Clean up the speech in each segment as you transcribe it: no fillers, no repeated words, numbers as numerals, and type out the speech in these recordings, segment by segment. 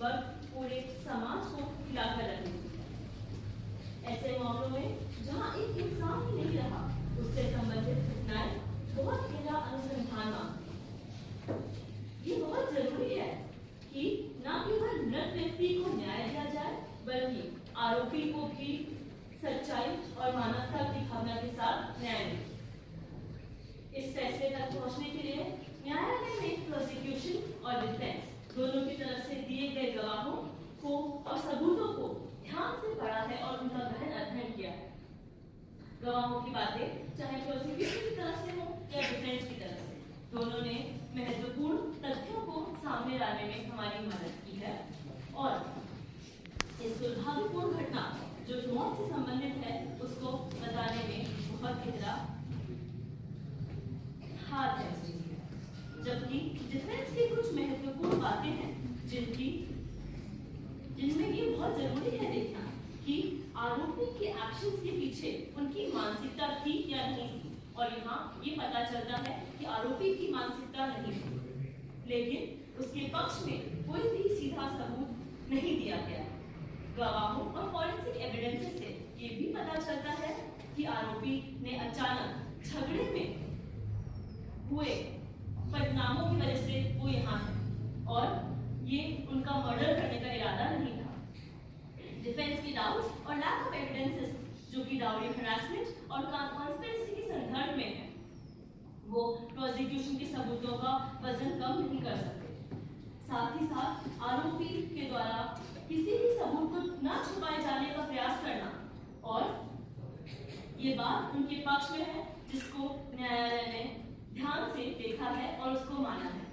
वक्त पूरे समाज को हिलाकर रख देती है। ऐसे मामलों में जहां एक इंसान ही नहीं रहा, उससे संबंधित घटनाएं बहुत गहरा अनुसंधान मांगती हैं। ये बहुत जरूरी है कि न केवल मृत व्यक्ति को न्याय दिया जाए, बल्कि आरोपी को भी सच्चाई और मानवता की भावना के साथ न्याय मिले। इस फैसले तक पहुंचने के लिए न्यायालय ने प्रोसिक्यूशन और डिफेंस दोनों की तरफ से दिए गए गवाहों को और सबूतों को ध्यान से पढ़ा है और उनका गहन अध्ययन किया है। गवाहों की बातें चाहे प्रोसिक्यूशन की तरफ से हो या डिफेंस की तरफ से, दोनों ने महत्वपूर्ण तथ्यों को सामने लाने में हमारी मदद की है और इस दुर्भाग्यपूर्ण घटना जो मौत से संबंधित है उसको बताने में बहुत गहरा हाथ है। जबकि डिफेंस की कुछ महत्वपूर्ण बातें हैं जिनमें ये बहुत जरूरी है देखना कि आरोपी के एक्शंस के पीछे उनकी मानसिकता थी या नहीं थी, और यहाँ ये पता चलता है कि आरोपी की मानसिकता नहीं थी, लेकिन उसके पक्ष में कोई भी सीधा सबूत नहीं दिया गया। गवाहों और फॉरेंसिक एविडेंसेस से ये भी पता चलता है कि आरोपी ने अचानक झगड़े में हुए परिणामों की वजह से वो यहाँ है और ये उनका मर्डर करने का इरादा नहीं था। डिफेंस की डाउट्स और लैक ऑफ एविडेंसेस जो कि डाउरी हरासमेंट और कॉन्स्पिरेसी के संदर्भ में है, वो प्रोसिक्यूशन के सबूतों का वजन कम नहीं कर सकते। साथ ही साथ आरोपी के द्वारा किसी भी सबूत को न छुपाए जाने का प्रयास करना और ये बात उनके पक्ष में है, जिसको न्यायालय ने ध्यान से देखा है और उसको माना है।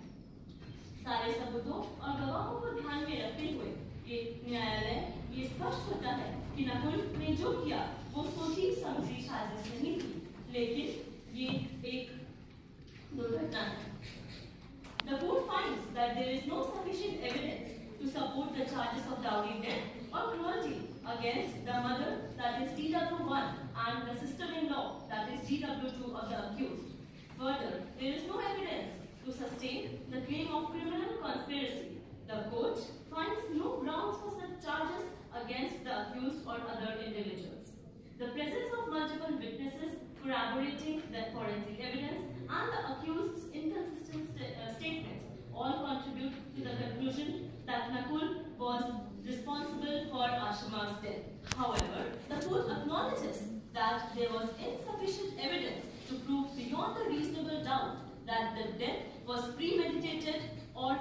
सारे सबूतों और गवाहों को ध्यान में रखते हुए ये न्यायालय ये स्पष्ट होता है कि नकुल ने जो किया वो सोची समझी साजिश नहीं थी, लेकिन ये एक दुर्घटना है। The court finds that there is no sufficient evidence to support the charges of dowry death or cruelty against the mother, that is DW1, and the sister-in-law, that is DW2 of the accused. Further, there is no evidence to sustain the claim of criminal conspiracy. The court finds no grounds for such charges against the accused or other individuals. The presence of multiple witnesses corroborating the forensic evidence and the accused's inconsistent statements all contribute to the conclusion that Nakul was responsible for Ashama's death. However, the court acknowledges that there was insufficient evidence to prove beyond a reasonable doubt that the death was premeditated or